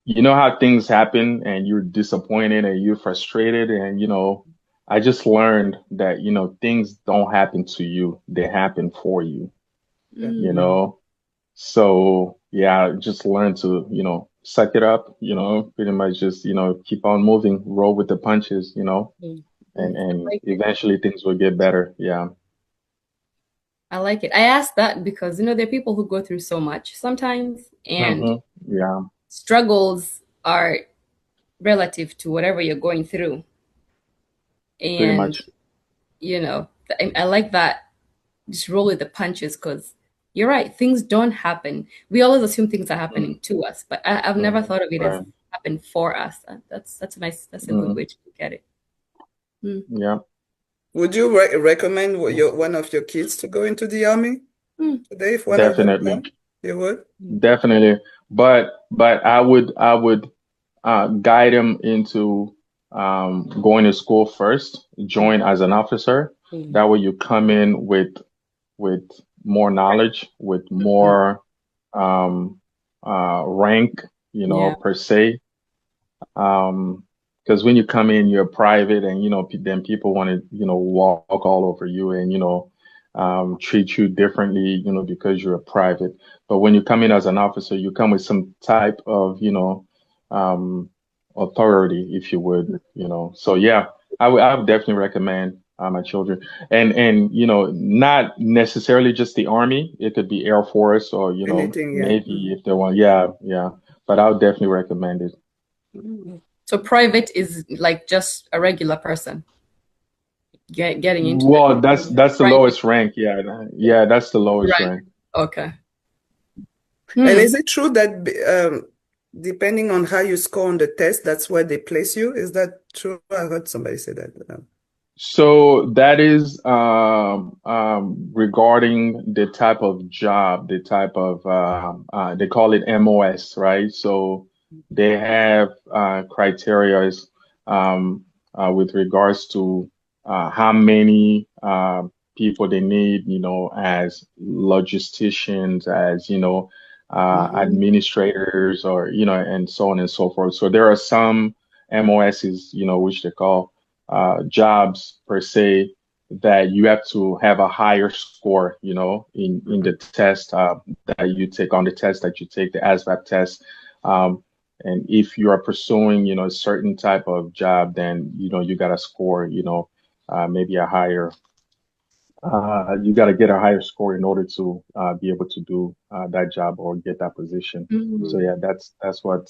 you know how things happen and you're disappointed and you're frustrated and I just learned that things don't happen to you, they happen for you, you Mm, know. So yeah, just learn to suck it up, pretty much just keep on moving, roll with the punches, mm, and I and like it. eventually things will get better. Yeah. I like it. I asked that because, there are people who go through so much sometimes, and Yeah, struggles are relative to whatever you're going through. pretty And, much. I like that. Just roll with the punches because you're right. Things don't happen. We always assume things are happening Mm, to us, but I've never mm, thought of it as right. happen for us. That's a nice, that's a good Mm, way to look at it. Mm. yeah. Would you recommend one of your kids to go into the army Mm. today if one of them Definitely. come? You would? Definitely. But I would guide him into going to school first, join as an officer. Mm. That way you come in with more knowledge, with Mm. more rank, Yeah. per se. Because when you come in, you're private, and then people want to walk all over you, and treat you differently, because you're a private. But when you come in as an officer, you come with some type of um, authority, if you would, So yeah, I would definitely recommend my children, and not necessarily just the Army. It could be Air Force or Anything, yeah. Navy if they want. Yeah, yeah. But I would definitely recommend it. Mm. So private is like just a regular person getting into the Well, that's the private. lowest rank. Yeah, yeah, that's the lowest Right. rank. Okay. And Hmm. is it true that depending on how you score on the test, that's where they place you? Is that true? I heard somebody say that. So that is regarding the type of job, the type of they call it MOS, right? So they have criteria with regards to how many people they need, as logisticians, as Mm. administrators, or and so on and so forth. So there are some MOSs, which they call jobs per se, that you have to have a higher score, in the test that you take, on the test that you take, the ASVAB test. And if you are pursuing, a certain type of job, then you got to score, maybe a higher. You got to get a higher score in order to be able to do that job or get that position. So Mm. yeah, that's what